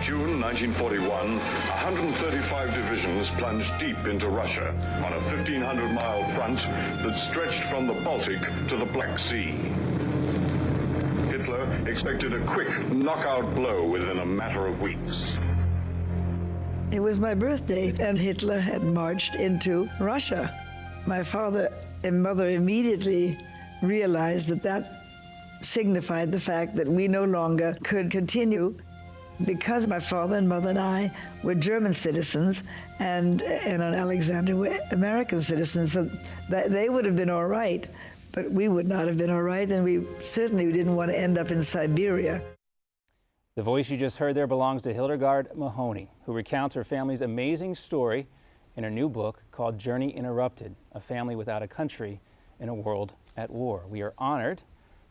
June 1941, 135 divisions plunged deep into Russia on a 1,500-mile front that stretched from the Baltic to the Black Sea. Hitler expected a quick knockout blow within a matter of weeks. It was my birthday, and Hitler had marched into Russia. My father and mother immediately realized that that signified the fact that we no longer could continue, because my father and mother and I were German citizens and on Alexander were American citizens, so that they would have been all right, but we would not have been all right, and we certainly didn't want to end up in Siberia. The voice you just heard there belongs to Hildegarde Mahoney, who recounts her family's amazing story in her new book called Journey Interrupted, A Family Without a Country in a World at War. We are honored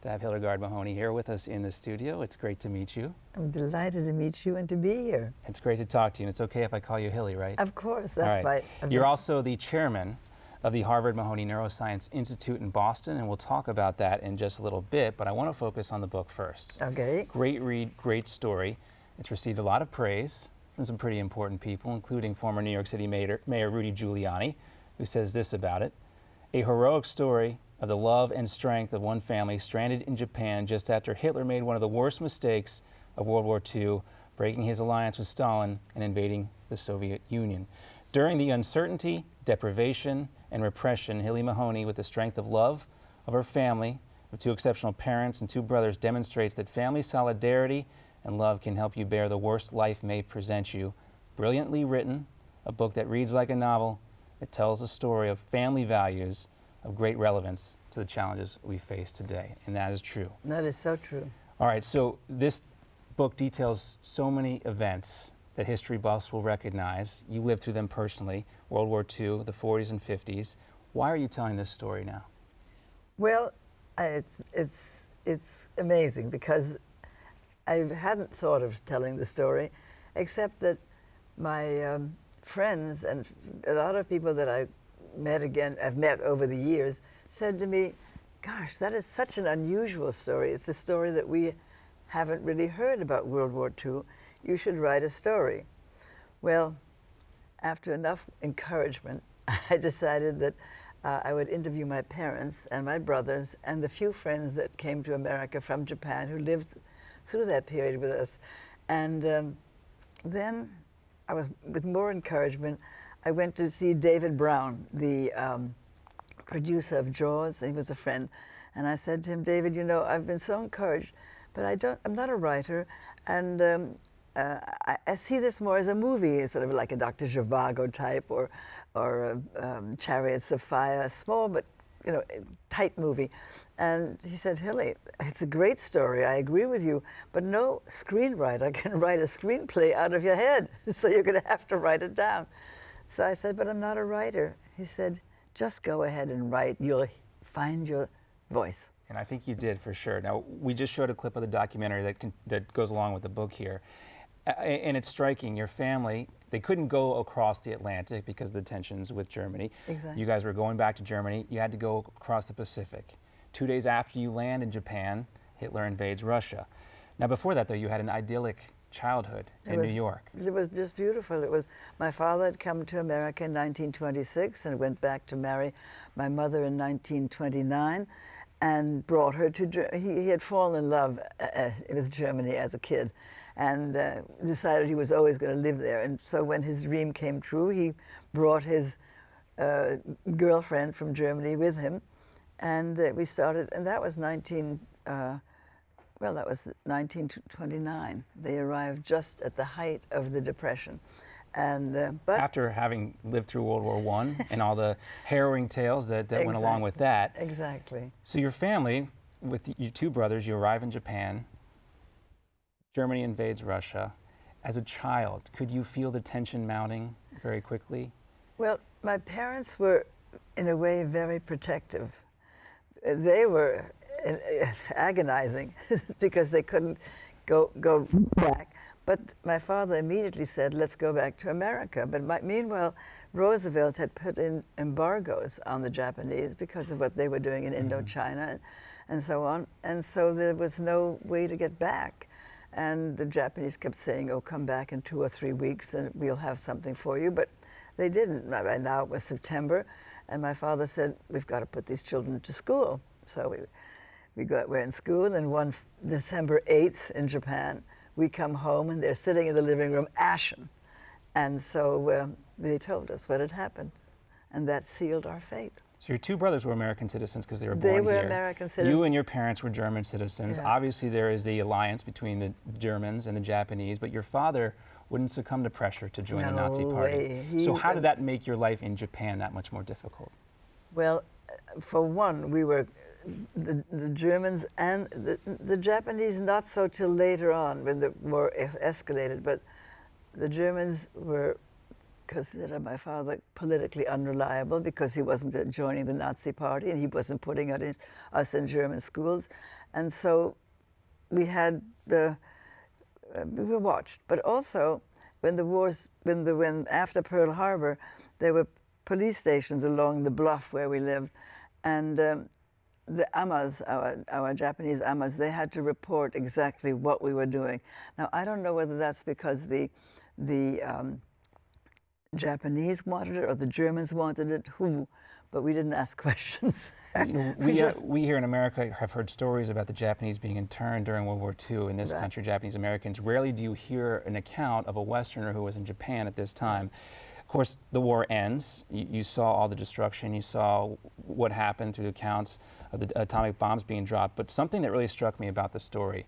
to have Hildegarde Mahoney here with us in the studio. It's great to meet you. I'm delighted to meet you and to be here. It's great to talk to you, and it's okay if I call you Hillie, right? Of course, that's right. You're also the chairman of the Harvard Mahoney Neuroscience Institute in Boston, and we'll talk about that in just a little bit, but I want to focus on the book first. Okay. Great read, great story. It's received a lot of praise from some pretty important people, including former New York City Mayor Rudy Giuliani, who says this about it: a heroic story of the love and strength of one family stranded in Japan just after Hitler made one of the worst mistakes of World War II, breaking his alliance with Stalin and invading the Soviet Union. During the uncertainty, deprivation, and repression, Hillie Mahoney, with the strength of love of her family, with two exceptional parents and two brothers, demonstrates that family solidarity and love can help you bear the worst life may present you. Brilliantly written, a book that reads like a novel. It tells a story of family values of great relevance to the challenges we face today, and that is true. That is so true. All right, so this book details so many events that history buffs will recognize. You lived through them personally, World War II, the 40s and 50s. Why are you telling this story now? Well, it's amazing, because I hadn't thought of telling the story, except that my friends and a lot of people that I've met over the years, said to me, gosh, that is such an unusual story. It's a story that we haven't really heard about World War II. You should write a story. Well, after enough encouragement, I decided that I would interview my parents and my brothers and the few friends that came to America from Japan who lived through that period with us. And then I was, with more encouragement, I went to see David Brown, the producer of Jaws. He was a friend. And I said to him, David, you know, I've been so encouraged, but I'm not a writer, and I see this more as a movie, sort of like a Dr. Zhivago type, or Chariots of Fire, a small but, you know, tight movie. And he said, Hillie, it's a great story, I agree with you, but no screenwriter can write a screenplay out of your head, so you're going to have to write it down. So I said, but I'm not a writer. He said, just go ahead and write, you'll find your voice. And I think you did, for sure. Now, we just showed a clip of the documentary that goes along with the book here. And it's striking. Your family, they couldn't go across the Atlantic because of the tensions with Germany. Exactly. You guys were going back to Germany. You had to go across the Pacific. 2 days after you land in Japan, Hitler invades Russia. Now, before that, though, you had an idyllic childhood in New York. It was just beautiful. It was, my father had come to America in 1926 and went back to marry my mother in 1929. And brought her to Germany. He had fallen in love with Germany as a kid, and decided he was always going to live there. And so when his dream came true, he brought his girlfriend from Germany with him, and we started. And that was 1929. They arrived just at the height of the Depression. And, but after having lived through World War I and all the harrowing tales that went along with that. Exactly. So your family, with your two brothers, you arrive in Japan. Germany invades Russia. As a child, could you feel the tension mounting very quickly? Well, my parents were, in a way, very protective. They were agonizing because they couldn't go back. But my father immediately said, let's go back to America. But meanwhile, Roosevelt had put in embargoes on the Japanese because of what they were doing in Indochina and so on. And so there was no way to get back. And the Japanese kept saying, oh, come back in 2 or 3 weeks and we'll have something for you. But they didn't. By now it was September, and my father said, we've got to put these children to school. So we're in school, and one December 8th in Japan, we come home and they're sitting in the living room ashen. And so they told us what had happened, and that sealed our fate. So your two brothers were American citizens because they were born here. here. They were American citizens. You and your parents were German citizens. Yeah. Obviously there is the alliance between the Germans and the Japanese, but your father wouldn't succumb to pressure to join the Nazi Party. So how did that make your life in Japan that much more difficult? Well, for one, we were the Germans and the Japanese, not so till later on when the war escalated, but the Germans were considered my father politically unreliable because he wasn't joining the Nazi Party and he wasn't putting us in German schools. And so we had we were watched. But also, when the wars, when after Pearl Harbor, there were police stations along the bluff where we lived, and the amas, our Japanese amas, they had to report exactly what we were doing. Now, I don't know whether that's because the Japanese wanted it or the Germans wanted it, but we didn't ask questions. You know, we here in America have heard stories about the Japanese being interned during World War II in this country, Japanese Americans. Rarely do you hear an account of a Westerner who was in Japan at this time. Of course, the war ends. You saw all the destruction. You saw what happened through accounts of the atomic bombs being dropped. But something that really struck me about the story,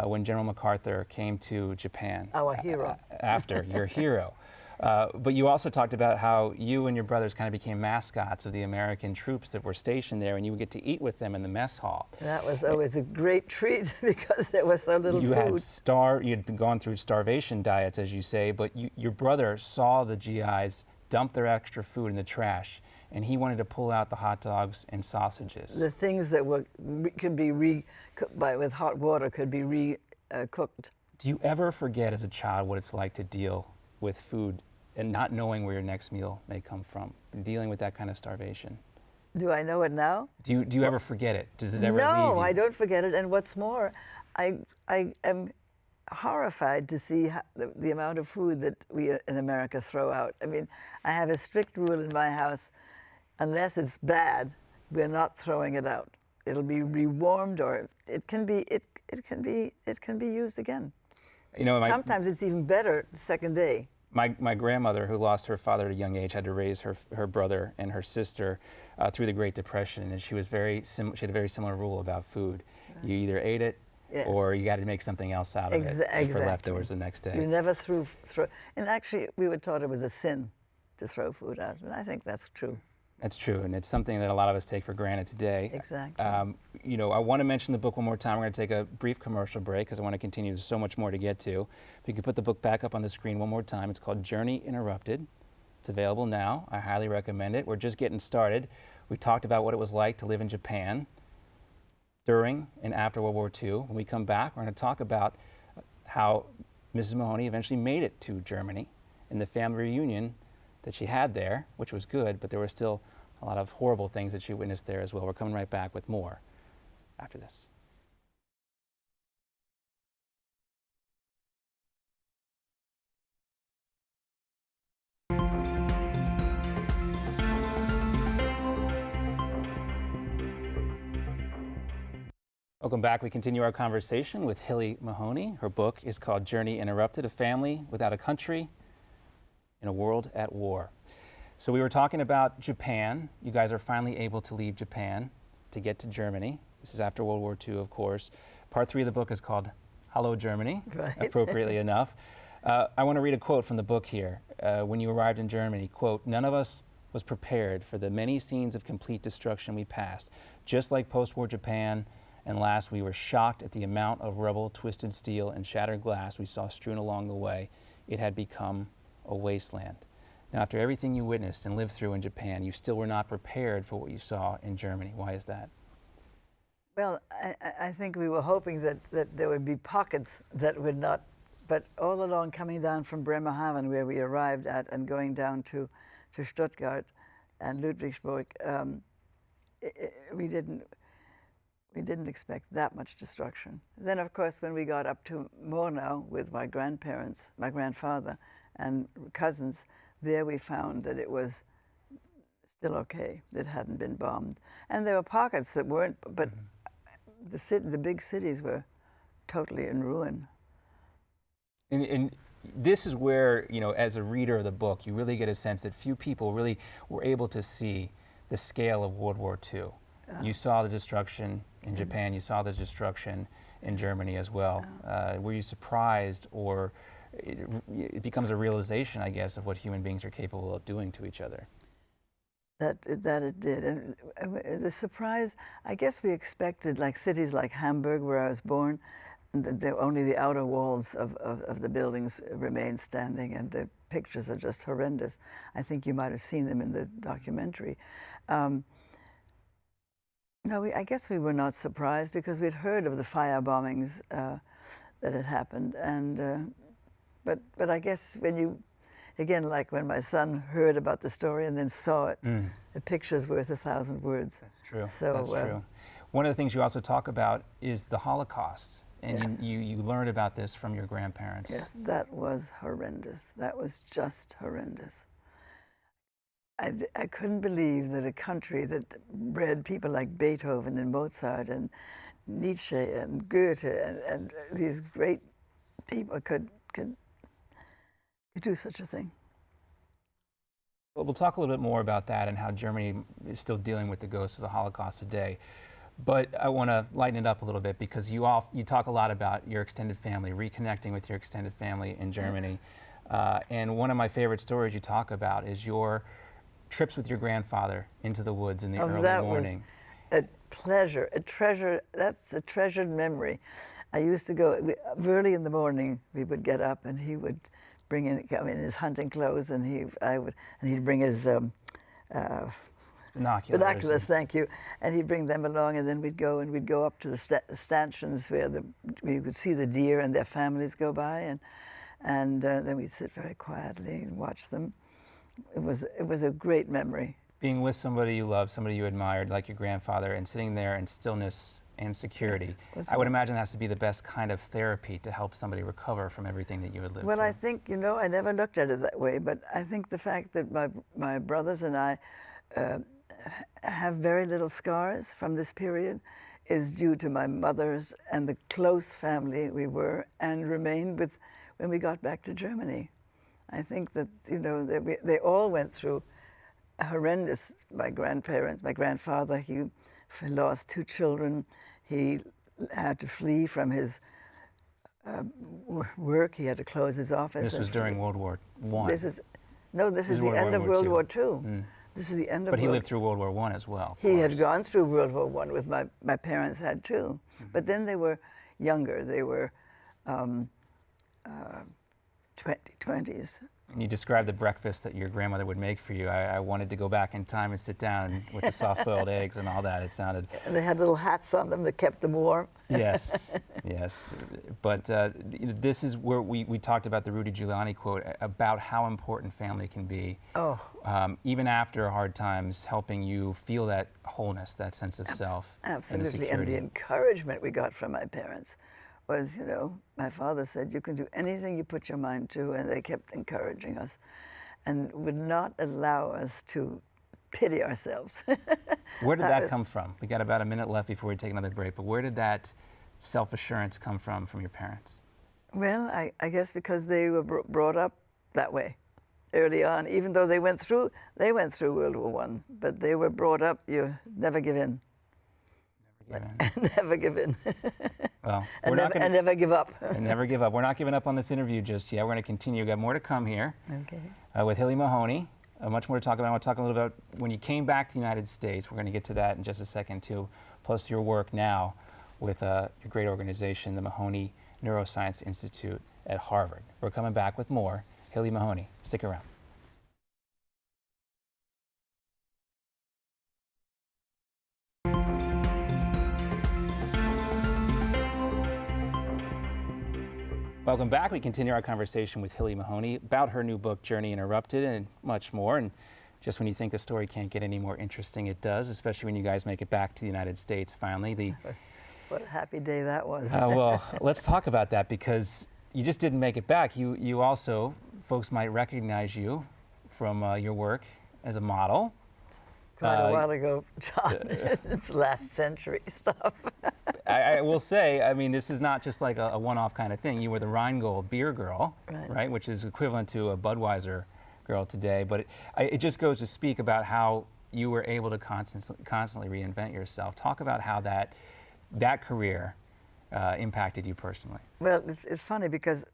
when General MacArthur came to Japan. Our hero. After, your hero. But you also talked about how you and your brothers kind of became mascots of the American troops that were stationed there, and you would get to eat with them in the mess hall. That was always a great treat because there was so little food. You had been gone through starvation diets, as you say, but your brother saw the GIs dump their extra food in the trash, and he wanted to pull out the hot dogs and sausages. The things that could be with hot water could be recooked. Do you ever forget as a child what it's like to deal with food and not knowing where your next meal may come from, dealing with that kind of starvation? Do I know it now? Do you ever forget it? Does it ever leave you? No, I don't forget it. And what's more, I am horrified to see the amount of food that we in America throw out. I mean, I have a strict rule in my house: unless it's bad, we're not throwing it out. It'll be rewarmed, or it can be used again. You know, sometimes it's even better the second day. My grandmother, who lost her father at a young age, had to raise her brother and her sister through the Great Depression, and she had a very similar rule about food. Right. You either ate it, or you got to make something else out of it for leftovers the next day. You never throw. And actually, we were taught it was a sin to throw food out, and I think that's true. That's true, and it's something that a lot of us take for granted today. Exactly. You know, I want to mention the book one more time. We're going to take a brief commercial break because I want to continue. There's so much more to get to. If you could put the book back up on the screen one more time. It's called Journey Interrupted. It's available now. I highly recommend it. We're just getting started. We talked about what it was like to live in Japan during and after World War II. When we come back, we're going to talk about how Mrs. Mahoney eventually made it to Germany and the family reunion that she had there, which was good, but there were still a lot of horrible things that she witnessed there as well. We're coming right back with more after this. Welcome back. We continue our conversation with Hillie Mahoney. Her book is called Journey Interrupted: A Family Without a Country in a World at War. So we were talking about Japan. You guys are finally able to leave Japan to get to Germany. This is after World War II, of course. Part 3 of the book is called Hello, Germany, appropriately enough. I want to read a quote from the book here. When you arrived in Germany, quote, "None of us was prepared for the many scenes of complete destruction we passed. Just like post-war Japan, and last, we were shocked at the amount of rubble, twisted steel, and shattered glass we saw strewn along the way. It had become a wasteland." Now, after everything you witnessed and lived through in Japan, you still were not prepared for what you saw in Germany. Why is that? Well, I think we were hoping that there would be pockets that would not, but all along coming down from Bremerhaven, where we arrived at, and going down to Stuttgart and Ludwigsburg, we didn't, We didn't expect that much destruction. Then, of course, when we got up to Murnau with my grandparents, my grandfather, and cousins, there we found that it was still okay. It hadn't been bombed. And there were pockets that weren't, but the big cities were totally in ruin. And this is where, you know, as a reader of the book, you really get a sense that few people really were able to see the scale of World War II. You saw the destruction in Japan, you saw the destruction in Germany as well. Were you surprised, or it becomes a realization, I guess, of what human beings are capable of doing to each other? That it did. And the surprise, I guess we expected, like cities like Hamburg, where I was born, only the outer walls of the buildings remain standing, and the pictures are just horrendous. I think you might have seen them in the documentary. No, I guess we were not surprised because we'd heard of the fire bombings that had happened, and but I guess when you, again, like when my son heard about the story and then saw it, the picture's worth 1,000 words. That's true. So, that's true. One of the things you also talk about is the Holocaust, and you learned about this from your grandparents. Yes, that was horrendous. That was just horrendous. I couldn't believe that a country that bred people like Beethoven and Mozart and Nietzsche and Goethe and these great people could do such a thing. Well, we'll talk a little bit more about that and how Germany is still dealing with the ghosts of the Holocaust today. But I want to lighten it up a little bit because you talk a lot about your extended family, reconnecting with your extended family in Germany. And one of my favorite stories you talk about is your trips with your grandfather into the woods in the early morning. Was a pleasure, a treasure. That's a treasured memory. I used to go early in the morning. We would get up, and he would bring in his hunting clothes, and he'd bring his binoculars. Thank you. And he'd bring them along, and then we'd go up to the stanchions where we could see the deer and their families go by, and then we'd sit very quietly and watch them. It was a great memory. Being with somebody you love, somebody you admired, like your grandfather, and sitting there in stillness and security, I would imagine that has to be the best kind of therapy to help somebody recover from everything that you had lived through. Well, I think, I never looked at it that way, but I think the fact that my brothers and I have very little scars from this period is due to my mother's and the close family we were and remained with when we got back to Germany. I think that, they all went through a horrendous, my grandparents, my grandfather, he lost 2 children. He had to flee from his work. He had to close his office. This was during World War I. This is the end of World War II. This is the end of But he lived through World War I as well. He had gone through World War I with my parents had too. But then they were younger. They were 20s. And you described the breakfast that your grandmother would make for you. I wanted to go back in time and sit down with the soft-boiled eggs and all that. It sounded... And they had little hats on them that kept them warm. Yes, yes. But this is where we talked about the Rudy Giuliani quote about how important family can be. Oh. Even after hard times, helping you feel that wholeness, that sense of self. Absolutely. And the security. And the encouragement we got from my parents was, my father said, you can do anything you put your mind to, and they kept encouraging us and would not allow us to pity ourselves. Where did that come from? We got about a minute left before we take another break, but where did that self-assurance come from your parents? Well, I guess because they were brought up that way early on, even though they went through World War I, but they were brought up, you never give in. Never give in. Well, and never give up. And never give up. We're not giving up on this interview just yet. We're going to continue. We've got more to come here. Okay. With Hillie Mahoney. Much more to talk about. I want to talk a little about when you came back to the United States. We're going to get to that in just a second too. Plus your work now with your great organization, the Mahoney Neuroscience Institute at Harvard. We're coming back with more. Hillie Mahoney. Stick around. Welcome back. We continue our conversation with Hillie Mahoney about her new book, Journey Interrupted, and much more. And Just when you think the story can't get any more interesting, it does, especially when you guys make it back to the United States finally. What a happy day that was. Well, let's talk about that, because you just didn't make it back. You also, folks might recognize you from your work as a model. Quite a while ago, John. It's last century stuff. I will say, I mean, this is not just like a one-off kind of thing. You were the Rheingold beer girl, right? Which is equivalent to a Budweiser girl today. But it just goes to speak about how you were able to constantly reinvent yourself. Talk about how that career impacted you personally. Well, it's funny because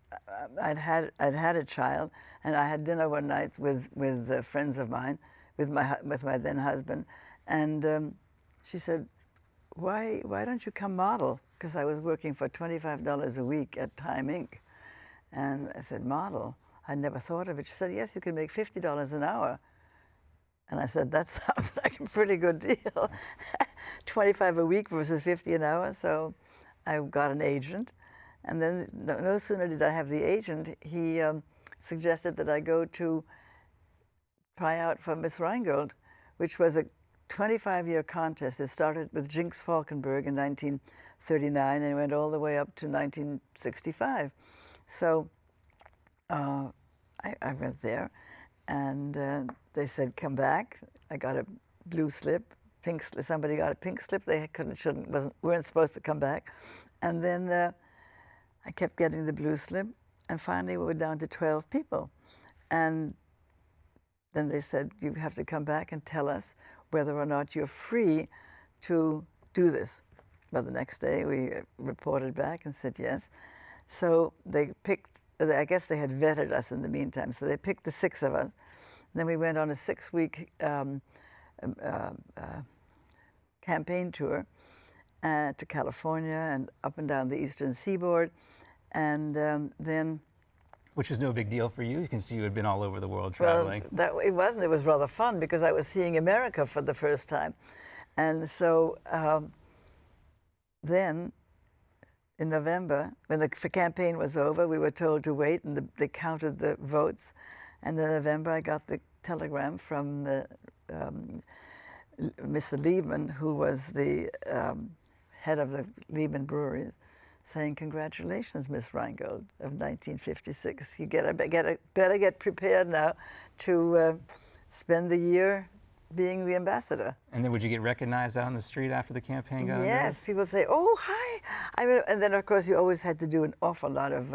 I'd had a child, and I had dinner one night with friends of mine, with my then husband, and she said, "Why don't you come model?" Because I was working for $25 a week at Time Inc. And I said, "Model? I never thought of it." She said, "Yes, you can make $50 an hour." And I said, "That sounds like a pretty good deal." 25 a week versus 50 an hour. So I got an agent. And then no sooner did I have the agent, he suggested that I go to try out for Miss Rheingold, which was a 25-year contest. It started with Jinx Falkenberg in 1939 and went all the way up to 1965. So I went there, and they said, "Come back." I got a blue slip, pink slip. Somebody got a pink slip. They weren't supposed to come back. And then I kept getting the blue slip, and finally we were down to 12 people. And then they said, "You have to come back and tell us whether or not you're free to do this." Well, the next day we reported back and said yes. So they picked, I guess they had vetted us in the meantime, so they picked the 6 of us. Then we went on a 6-week campaign tour to California and up and down the eastern seaboard. And then... Which was no big deal for you. You can see you had been all over the world traveling. Well, it wasn't. It was rather fun because I was seeing America for the first time. And so then in November, when the campaign was over, we were told to wait, and they counted the votes. And in November, I got the telegram from Mr. Liebman, who was the head of the Liebman breweries, saying, "Congratulations, Miss Rheingold of 1956. You better get prepared now to spend the year being the ambassador." And then would you get recognized out on the street after the campaign got Yes, people say, "Oh, hi." And then, of course, you always had to do an awful lot of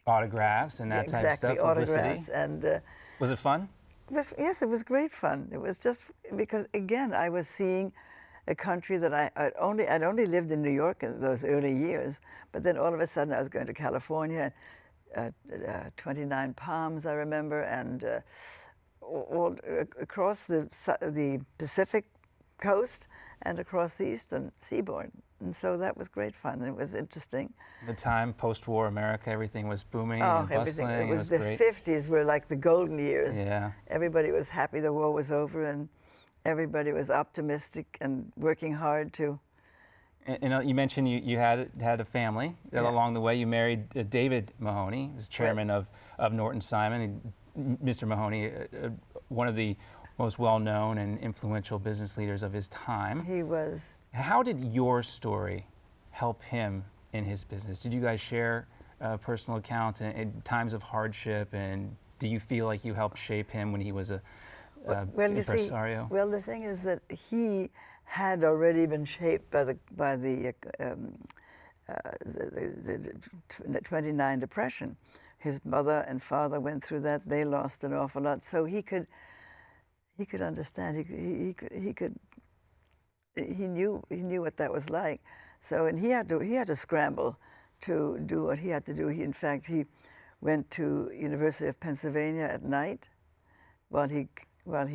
autographs and that type of stuff, autographs. publicity. And was it fun? Yes, it was great fun. It was just because, again, I was seeing a country that I'd only lived in New York in those early years, but then all of a sudden I was going to California, 29 Palms, I remember, and all across the Pacific coast and across the eastern seaboard. And so that was great fun. It was interesting. The time, post-war America, everything was booming and everything. bustling. It was the great. 50s were like the golden years. Yeah. Everybody was happy the war was over, and everybody was optimistic and working hard to. And you mentioned you had a family along the way. You married David Mahoney, who's chairman of Norton Simon. And Mr. Mahoney, one of the most well-known and influential business leaders of his time. He was. How did your story help him in his business? Did you guys share personal accounts in times of hardship? And do you feel like you helped shape him when he was a impresario? Well, the thing is that he had already been shaped by the 29 Depression. His mother and father went through that. They lost an awful lot, so he could understand. He knew what that was like. So, and he had to scramble to do what he had to do. In fact, he went to University of Pennsylvania at night while he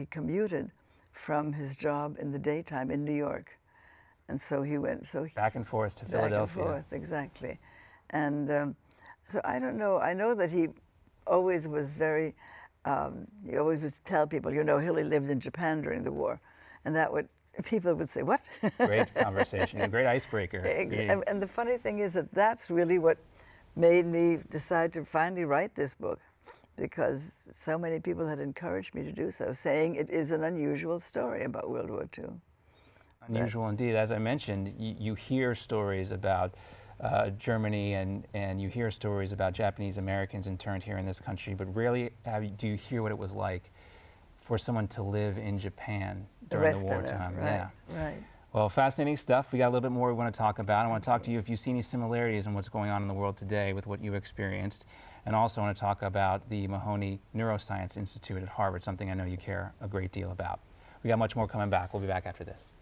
commuted from his job in the daytime in New York. And so he went back and forth to Philadelphia. Back and forth, exactly. And so I don't know. I know that he always was very. He always would tell people, Hillie lived in Japan during the war, and people would say, "What?" Great conversation, a great icebreaker. And the funny thing is that that's really what made me decide to finally write this book, because so many people had encouraged me to do so, saying it is an unusual story about World War II. Unusual indeed. As I mentioned, you hear stories about Germany and you hear stories about Japanese Americans interned here in this country, but rarely do you hear what it was like for someone to live in Japan during the wartime. Right, yeah. Right. Well, fascinating stuff. We got a little bit more we want to talk about. I want to talk to you if you see any similarities in what's going on in the world today with what you experienced. And also I want to talk about the Mahoney Neuroscience Institute at Harvard, something I know you care a great deal about. We got much more coming back. We'll be back after this.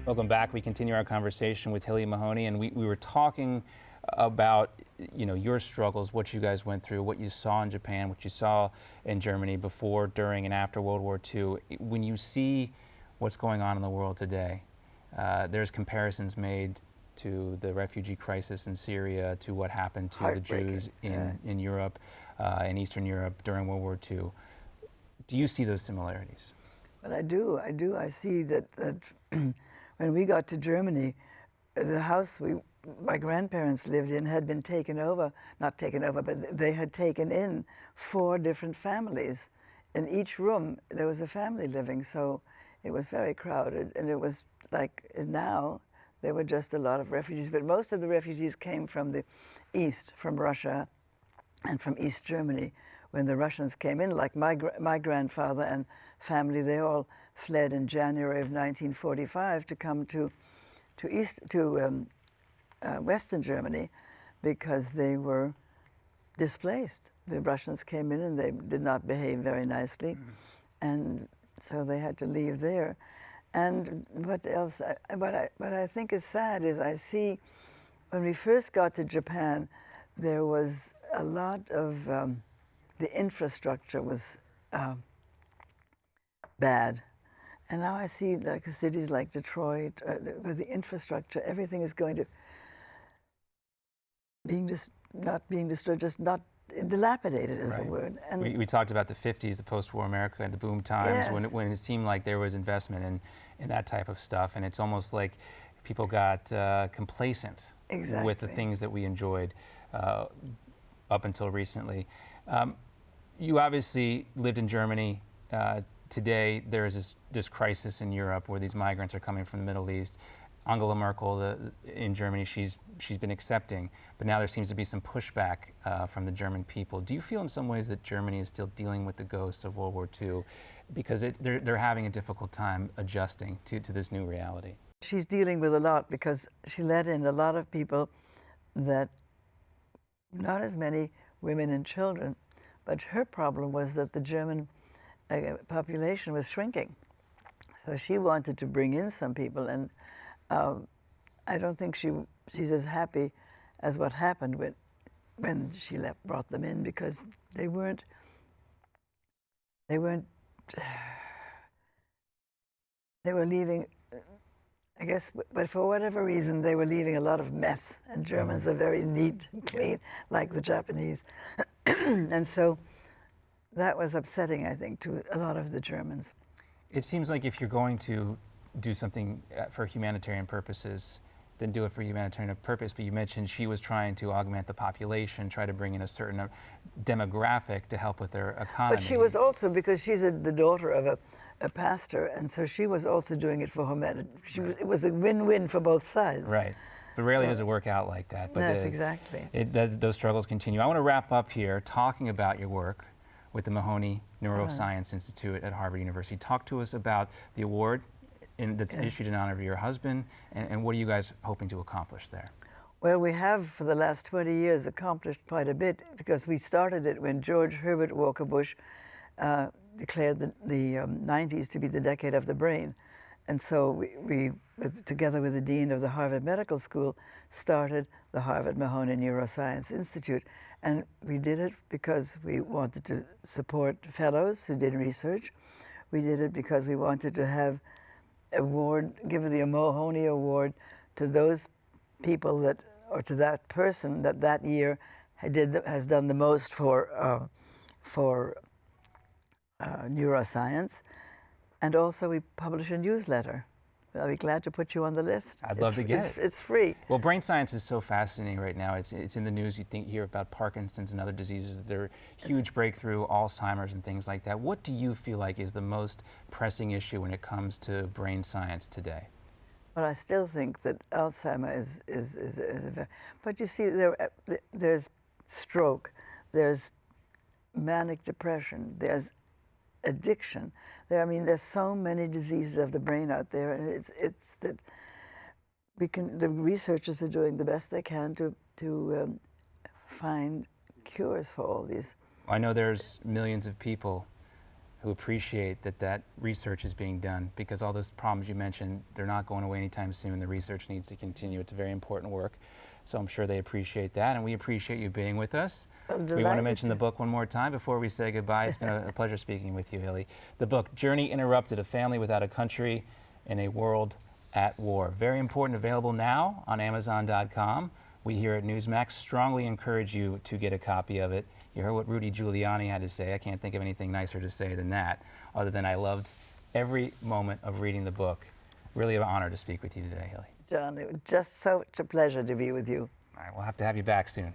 Welcome back. We continue our conversation with Hillie Mahoney, and we were talking about your struggles, what you guys went through, what you saw in Japan, what you saw in Germany before, during, and after World War II. When you see what's going on in the world today, there's comparisons made to the refugee crisis in Syria, to what happened to the Jews in Europe, in Eastern Europe during World War II. Do you see those similarities? Well, I do. I see that when we got to Germany, the house my grandparents lived in had been taken over, not taken over, but they had taken in 4 different families. In each room, there was a family living, so it was very crowded. And it was like now, there were just a lot of refugees, but most of the refugees came from the east, from Russia and from East Germany. When the Russians came in, like my grandfather and family, they all fled in January of 1945 to come to Western Germany because they were displaced. The Russians came in and they did not behave very nicely, and so they had to leave there. And what else? What I think is sad is I see when we first got to Japan, there was a lot of the infrastructure was bad. And now I see like cities like Detroit, where the infrastructure, everything is going to not being destroyed, just not dilapidated is the word. And we talked about the 50s, the post-war America, and the boom times, when it seemed like there was investment in that type of stuff, and it's almost like people got complacent with the things that we enjoyed up until recently. You obviously lived in Germany. Today, there is this crisis in Europe where these migrants are coming from the Middle East. Angela Merkel in Germany, she's been accepting, but now there seems to be some pushback from the German people. Do you feel in some ways that Germany is still dealing with the ghosts of World War II because they're having a difficult time adjusting to this new reality? She's dealing with a lot because she let in a lot of people that, not as many women and children, but her problem was that the German population was shrinking. So she wanted to bring in some people, and I don't think she's as happy as what happened when she brought them in, because they were leaving, I guess, but for whatever reason, they were leaving a lot of mess, and Germans are very neat and clean, like the Japanese. And so that was upsetting, I think, to a lot of the Germans. It seems like if you're going to do something for humanitarian purposes, then do it for humanitarian purpose. But you mentioned she was trying to augment the population, try to bring in a certain demographic to help with their economy. But she was also, because she's the daughter of a pastor, and so she was also doing it for humanity. It was a win-win for both sides. Right. But rarely does it work out like that. But yes, exactly. Those struggles continue. I want to wrap up here talking about your work with the Mahoney Neuroscience Institute at Harvard University. Talk to us about the award that's issued in honor of your husband, and what are you guys hoping to accomplish there? Well, we have for the last 20 years accomplished quite a bit, because we started it when George Herbert Walker Bush declared the 90s to be the decade of the brain. And so we, together with the dean of the Harvard Medical School, started the Harvard Mahoney Neuroscience Institute. And we did it because we wanted to support fellows who did research. We did it because we wanted to have give the Mahoney Award to those people or to that person that year has done the most for neuroscience. And also we publish a newsletter. I'll be glad to put you on the list. I'd love to get it. It's free. Well, brain science is so fascinating right now. It's in the news. You hear about Parkinson's and other diseases. There are huge breakthrough, Alzheimer's and things like that. What do you feel like is the most pressing issue when it comes to brain science today? Well, I still think that Alzheimer's is but you see, there's stroke, there's manic depression, there's addiction. There's so many diseases of the brain out there, and it's that the researchers are doing the best they can to find cures for all these. I know there's millions of people who appreciate that research is being done, because all those problems you mentioned, they're not going away anytime soon. The research needs to continue. It's a very important work. So I'm sure they appreciate that, and we appreciate you being with us. We want to mention the book one more time before we say goodbye. It's been a pleasure speaking with you, Hillie. The book, Journey Interrupted, A Family Without a Country in a World at War. Very important, available now on Amazon.com. We here at Newsmax strongly encourage you to get a copy of it. You heard what Rudy Giuliani had to say. I can't think of anything nicer to say than that, other than I loved every moment of reading the book. Really an honor to speak with you today, Hillie. John, it was just such a pleasure to be with you. All right, we'll have to have you back soon.